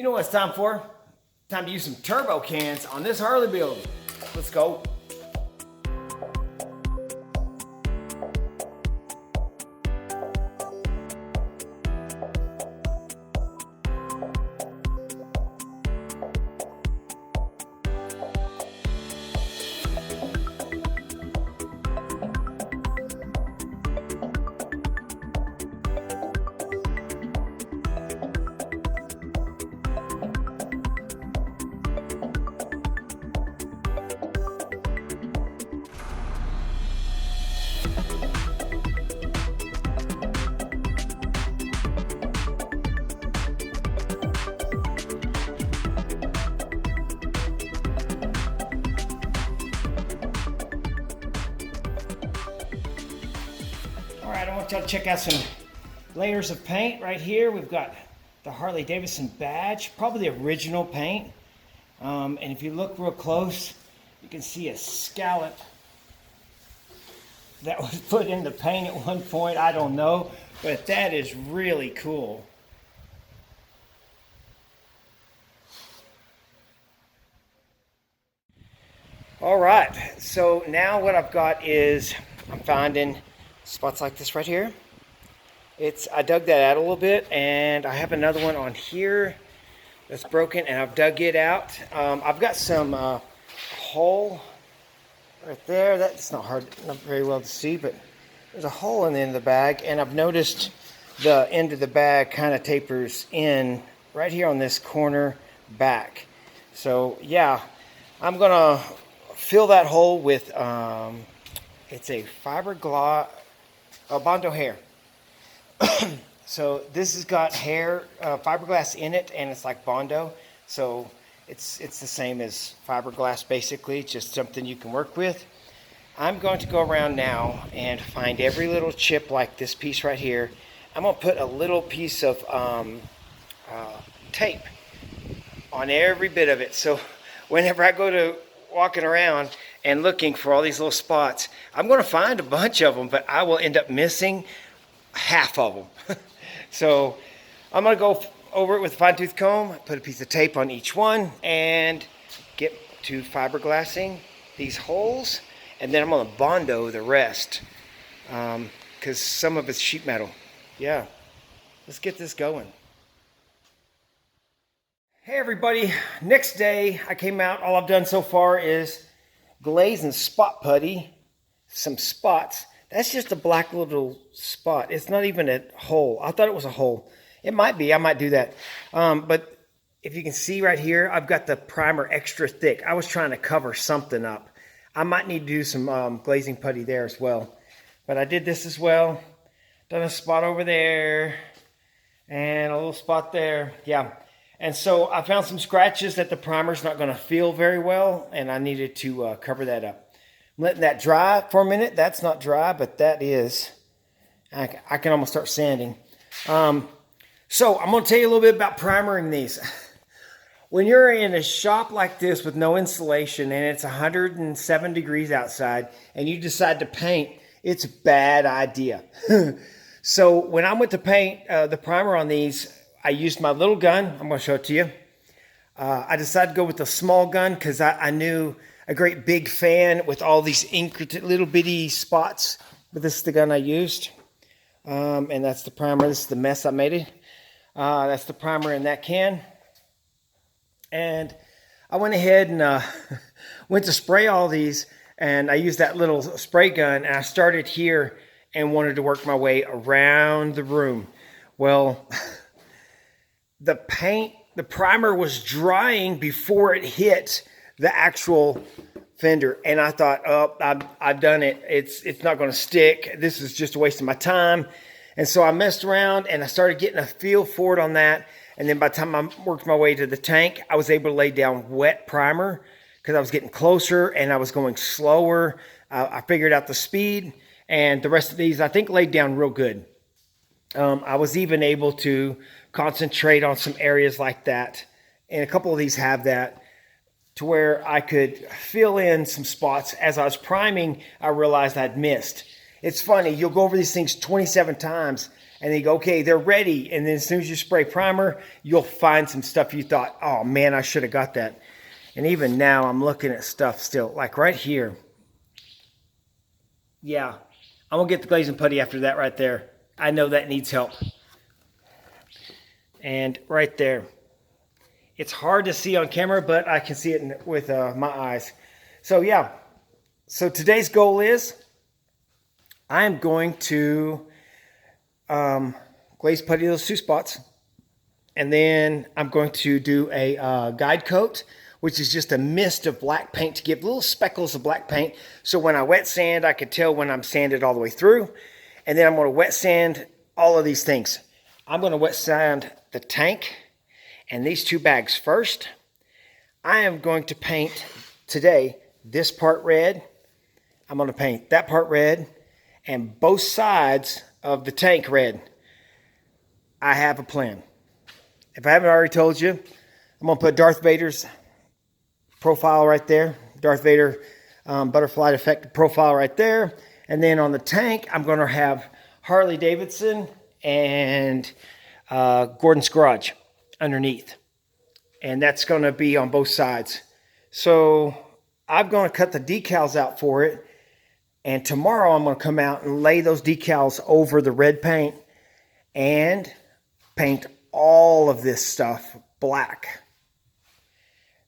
know what it's time for? Time to use some turbo cans on this Harley build. Let's go. All right, I want y'all to check out some layers of paint right here. We've got the Harley Davidson badge, probably the original paint. And if you look real close, you can see a scallop that was put in the paint at one point. I don't know, but that is really cool. All right, so now what I've got is I'm finding spots like this right here. I dug that out a little bit, and I have another one on here that's broken, and I've dug it out. I've got some hole right there. That's not very well to see, but there's a hole in the end of the bag, and I've noticed the end of the bag kind of tapers in right here on this corner back. So yeah, I'm gonna fill that hole with it's a fiberglass Bondo hair. So this has got hair fiberglass in it, and it's like Bondo, so it's the same as fiberglass, basically, just something you can work with. I'm going to go around now and find every little chip like this piece right here. I'm going to put a little piece of tape on every bit of it, so whenever I go to walking around and looking for all these little spots, I'm going to find a bunch of them, but I will end up missing half of them. So I'm going to go over it with a fine-tooth comb, put a piece of tape on each one, and get to fiberglassing these holes, and then I'm going to Bondo the rest, because some of it's sheet metal. Yeah, let's get this going. Hey everybody, next day I came out. All I've done so far is glaze and spot putty some spots. That's just a black little spot. It's not even a hole. I thought it was a hole. It might be. I might do that. But if you can see right here, I've got the primer extra thick. I was trying to cover something up. I might need to do some glazing putty there as well. But I did this as well. Done a spot over there and a little spot there. Yeah. And so I found some scratches that the primer's not going to feel very well, and I needed to cover that up. I'm letting that dry for a minute. That's not dry, but that is. I can almost start sanding. So I'm going to tell you a little bit about primering these. When you're in a shop like this with no insulation and it's 107 degrees outside and you decide to paint, it's a bad idea. So when I went to paint the primer on these, I used my little gun. I'm going to show it to you. I decided to go with the small gun because I knew a great big fan with all these little bitty spots. But this is the gun I used. And that's the primer. This is the mess I made it. That's the primer in that can. And I went ahead and went to spray all these. And I used that little spray gun. And I started here and wanted to work my way around the room. Well, the primer was drying before it hit the actual fender, and I thought, oh, I've done it. It's not going to stick. This is just a waste of my time. And so I messed around and I started getting a feel for it on that. And then by the time I worked my way to the tank, I was able to lay down wet primer because I was getting closer and I was going slower. I figured out the speed, and the rest of these I think laid down real good. I was even able to concentrate on some areas like that, and a couple of these have that, to where I could fill in some spots. As I was priming, I realized I'd missed. It's funny, you'll go over these things 27 times and then you go, okay, they're ready. And then as soon as you spray primer, you'll find some stuff you thought, oh man, I should have got that. And even now I'm looking at stuff still, like right here. Yeah, I'm gonna get the glazing putty after that right there. I know that needs help. And right there. It's hard to see on camera, but I can see it with my eyes. So yeah, so today's goal is I'm going to glaze putty those 2 spots. And then I'm going to do a guide coat, which is just a mist of black paint to give little speckles of black paint. So when I wet sand, I can tell when I'm sanded all the way through. And then I'm going to wet sand all of these things. I'm going to wet sand the tank and these 2 bags first. I am going to paint today this part red. I'm going to paint that part red and both sides of the tank red. I have a plan. If I haven't already told you, I'm going to put Darth Vader's profile right there. Darth Vader butterfly effect profile right there. And then on the tank, I'm going to have Harley Davidson and Gordon's Garage underneath. And that's going to be on both sides. So I'm going to cut the decals out for it. And tomorrow I'm going to come out and lay those decals over the red paint and paint all of this stuff black.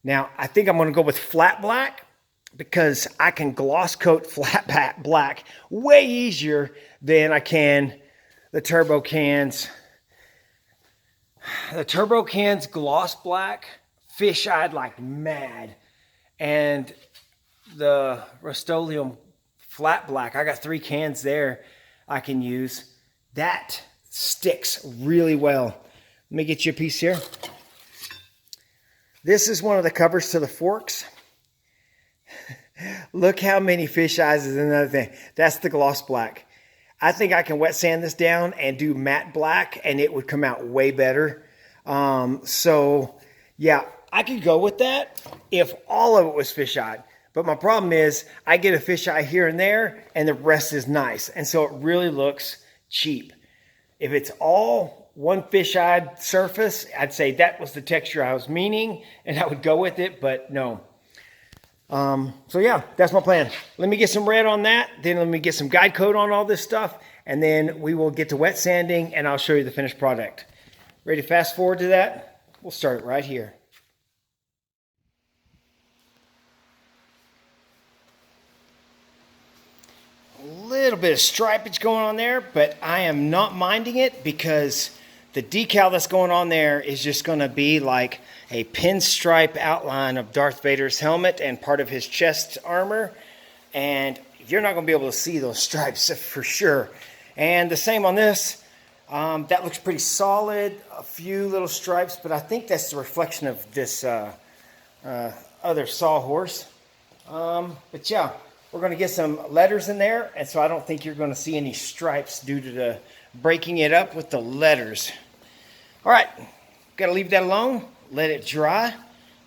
Now, I think I'm going to go with flat black because I can gloss coat flat black way easier than I can the Turbo Cans. The Turbo Cans gloss black, fish-eyed like mad. And the Rust-Oleum flat black, I got 3 cans there I can use. That sticks really well. Let me get you a piece here. This is one of the covers to the forks. Look how many fish eyes is another thing. That's the gloss black. I think I can wet sand this down and do matte black and it would come out way better. So yeah, I could go with that if all of it was fish-eyed. But my problem is I get a fisheye here and there and the rest is nice. And so it really looks cheap. If it's all one fish-eyed surface, I'd say that was the texture I was meaning and I would go with it, but no. So yeah, that's my plan. Let me get some red on that. Then let me get some guide coat on all this stuff. And then we will get to wet sanding and I'll show you the finished product. Ready to fast forward to that? We'll start it right here. A little bit of stripage going on there, but I am not minding it because the decal that's going on there is just going to be like a pinstripe outline of Darth Vader's helmet and part of his chest armor. And you're not going to be able to see those stripes for sure. And the same on this. That looks pretty solid. A few little stripes, but I think that's the reflection of this other sawhorse. But yeah, we're going to get some letters in there. And so I don't think you're going to see any stripes due to the breaking it up with the letters. All right, got to leave that alone. Let it dry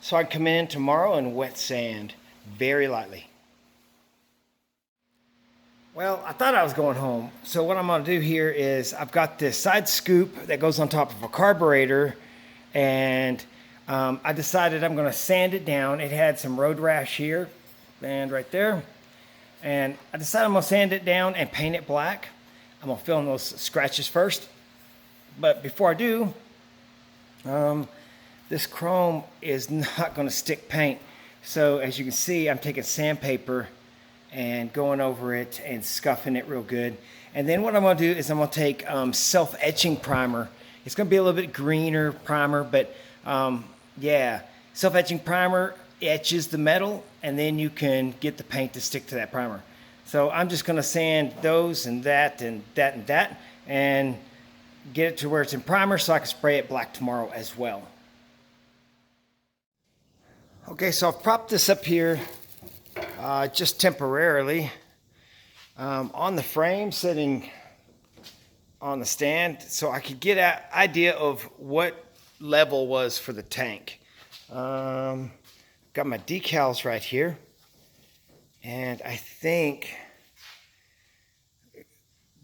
so I can come in tomorrow and wet sand very lightly. Well, I thought I was going home. So what I'm going to do here is I've got this side scoop that goes on top of a carburetor. And I decided I'm going to sand it down. It had some road rash here and right there. And I decided I'm going to sand it down and paint it black. I'm going to fill in those scratches first. But before I do, this chrome is not going to stick paint. So as you can see, I'm taking sandpaper and going over it and scuffing it real good. And then what I'm going to do is I'm going to take self-etching primer. It's going to be a little bit greener primer, but yeah, self-etching primer etches the metal and then you can get the paint to stick to that primer. So I'm just going to sand those and that and that and that and get it to where it's in primer so I can spray it black tomorrow as well. Okay, so I've propped this up here just temporarily on the frame sitting on the stand so I could get an idea of what level was for the tank. Got my decals right here and I think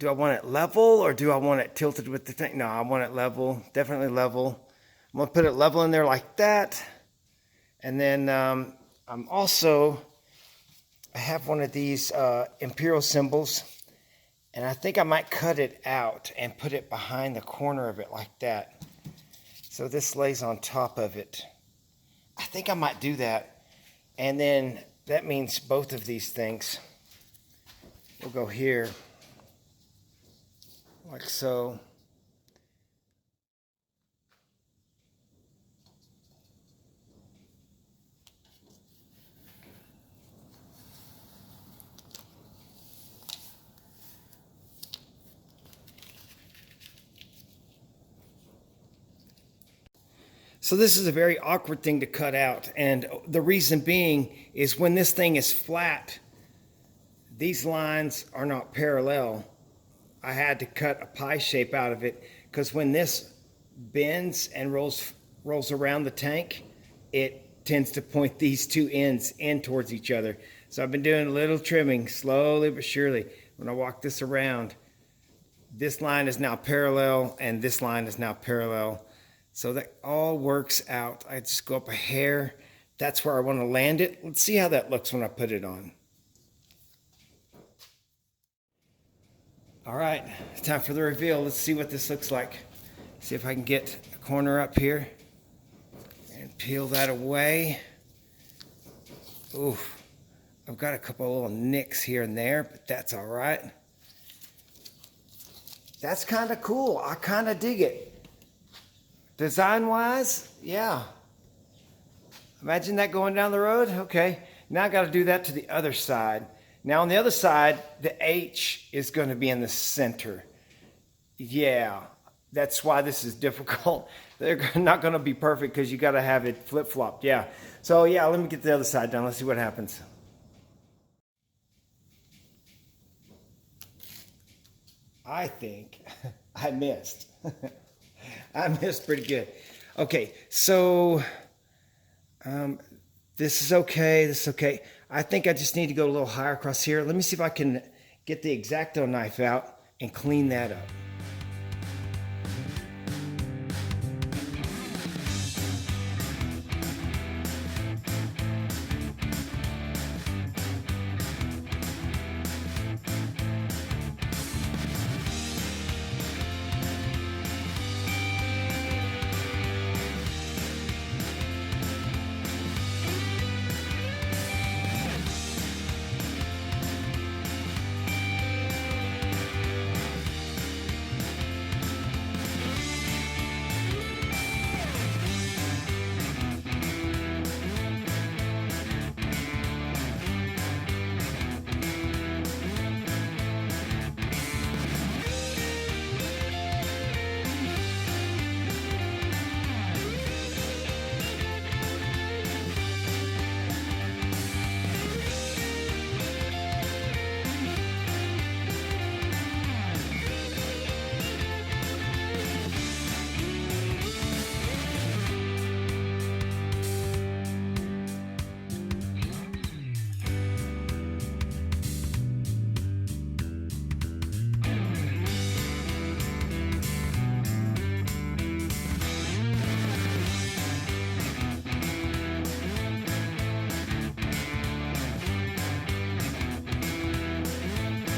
do I want it level or do I want it tilted with the thing? No, I want it level, definitely level. I'm gonna put it level in there like that. And then I have one of these imperial symbols, and I think I might cut it out and put it behind the corner of it like that. So this lays on top of it. I think I might do that. And then that means both of these things will go here, like so. So this is a very awkward thing to cut out, and the reason being is when this thing is flat, these lines are not parallel. I had to cut a pie shape out of it because when this bends and rolls around the tank, it tends to point these two ends in towards each other. So I've been doing a little trimming, slowly but surely. When I walk this around, this line is now parallel and this line is now parallel. So that all works out. I just go up a hair. That's where I want to land it. Let's see how that looks when I put it on. All right, it's time for the reveal. Let's see what this looks like. See if I can get a corner up here and peel that away. Ooh, I've got a couple of little nicks here and there, but that's all right. That's kind of cool. I kind of dig it. Design-wise, yeah. Imagine that going down the road. Okay, now I got to do that to the other side. Now on the other side, the H is going to be in the center. Yeah, that's why this is difficult. They're not going to be perfect because you got to have it flip-flopped. Yeah. So yeah, let me get the other side done. Let's see what happens. I think I missed. I missed pretty good. Okay, so this is okay. This is okay. I think I just need to go a little higher across here. Let me see if I can get the X-Acto knife out and clean that up.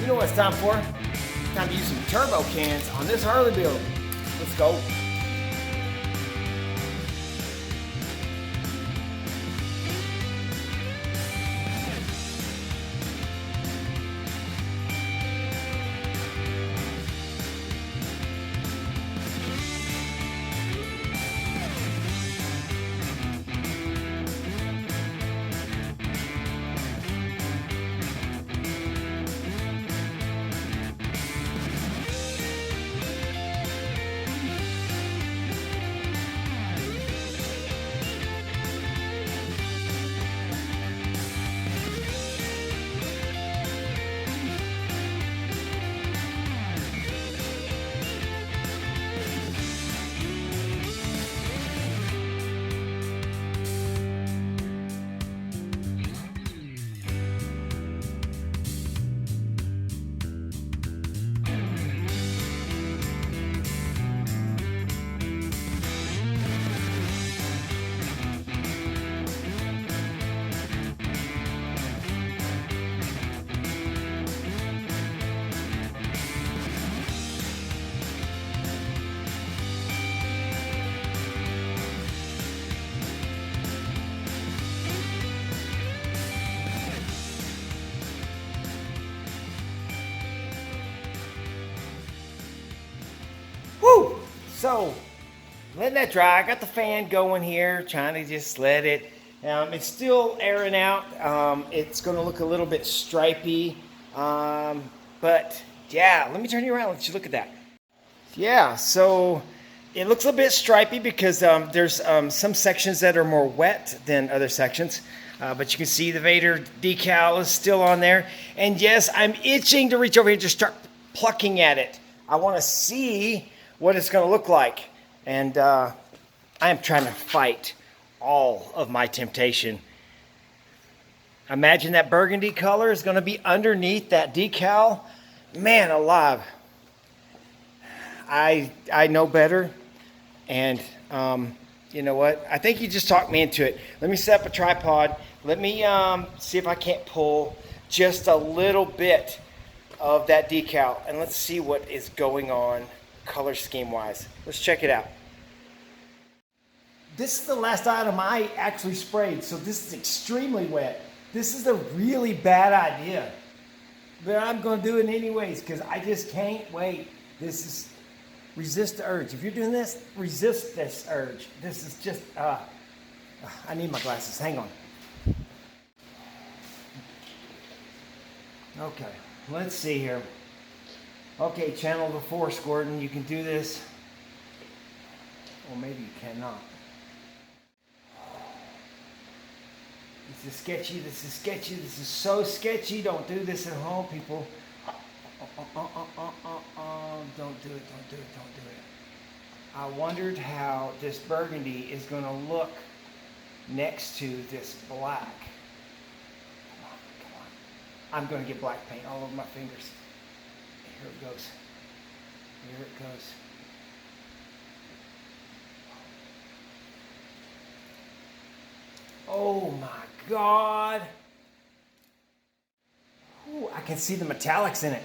You know what it's time for? It's time to use some turbo cans on this Harley build. Let's go. So, letting that dry. I got the fan going here, trying to just let it. It's still airing out. It's going to look a little bit stripy. But yeah, let me turn you around. Let you look at that. Yeah, so it looks a bit stripy because there's some sections that are more wet than other sections. But you can see the Vader decal is still on there. And yes, I'm itching to reach over here and just start plucking at it. I want to see what it's going to look like. And I am trying to fight all of my temptation. Imagine that burgundy color is going to be underneath that decal. Man alive. I know better. And you know what? I think you just talked me into it. Let me set up a tripod. Let me see if I can't pull just a little bit of that decal. And let's see what is going on color scheme wise. Let's check it out. This is the last item I actually sprayed, so this is extremely wet. This is a really bad idea. But I'm going to do it anyways because I just can't wait. This is resist the urge. If you're doing this, resist this urge. This is just, I need my glasses. Hang on. Okay, let's see here. Okay, channel the force, Gordon. You can do this. Or maybe you cannot. This is sketchy, this is sketchy, this is so sketchy. Don't do this at home, people. Don't do it, don't do it, don't do it. I wondered how this burgundy is going to look next to this black. Come on, come on. I'm going to get black paint all over my fingers. Here it goes. Here it goes. Oh my God. Ooh, I can see the metallics in it.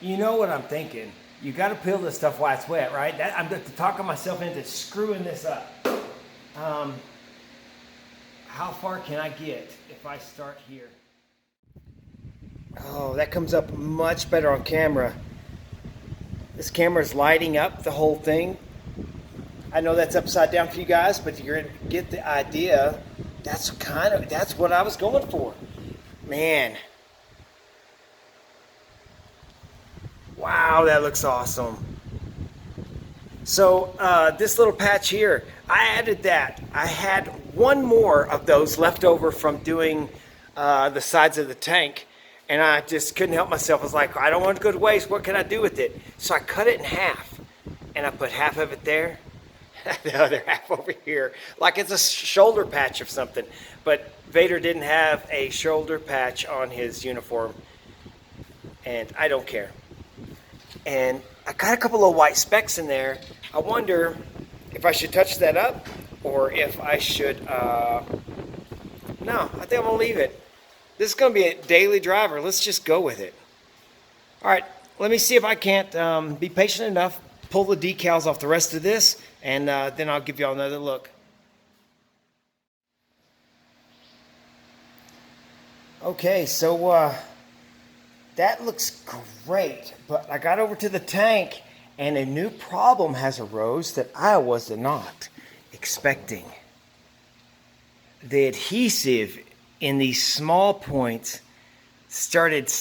You know what I'm thinking. You got to peel this stuff while it's wet, right? I'm talking myself into screwing this up. How far can I get if I start here? Oh, that comes up much better on camera. This camera is lighting up the whole thing. I know that's upside down for you guys, but you're going to get the idea. That's what I was going for. Man. Wow, that looks awesome. So this little patch here, I added that. I had one more of those left over from doing the sides of the tank, and I just couldn't help myself. I was like, I don't want it to go to waste. What can I do with it? So I cut it in half, and I put half of it there, the other half over here, like it's a shoulder patch or something. But Vader didn't have a shoulder patch on his uniform, and I don't care. And I got a couple of white specks in there. I wonder if I should touch that up or if I should, no, I think I'm gonna leave it. This is gonna be a daily driver. Let's just go with it. All right, let me see if I can't be patient enough, pull the decals off the rest of this, and then I'll give y'all another look. Okay, so that looks great, but I got over to the tank and a new problem has arose that I was not expecting. The adhesive in these small points started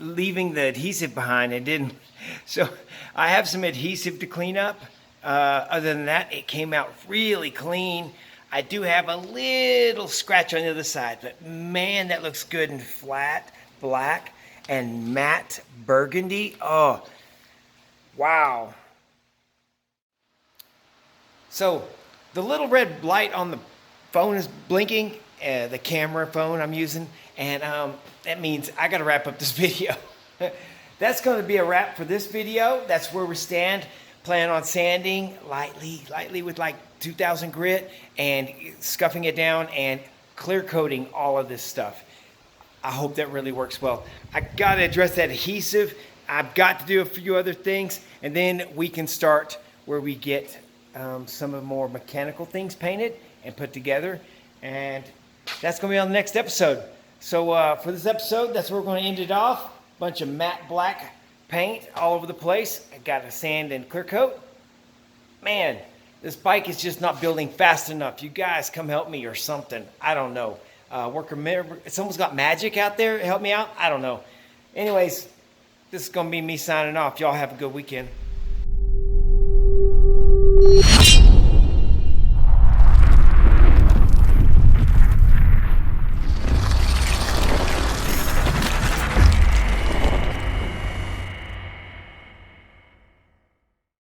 leaving the adhesive behind and didn't. So I have some adhesive to clean up. Other than that, it came out really clean. I do have a little scratch on the other side, but man, that looks good and flat, black, and matte burgundy. Oh, wow. So the little red light on the phone is blinking, the camera phone I'm using, and that means I got to wrap up this video. That's going to be a wrap for this video. That's where we stand. Plan on sanding lightly with like 2000 grit and scuffing it down and clear coating all of this stuff. I hope that really works well. I got to address that adhesive. I've got to do a few other things, and then we can start where we get some of the more mechanical things painted and put together, and that's going to be on the next episode. So for this episode, that's where we're going to end it off. Bunch of matte black paint all over the place. I got a sand and clear coat. Man, this bike is just not building fast enough. You guys come help me or something. I don't know. Someone's got magic out there. Help me out. I don't know. Anyways, this is going to be me signing off. Y'all have a good weekend.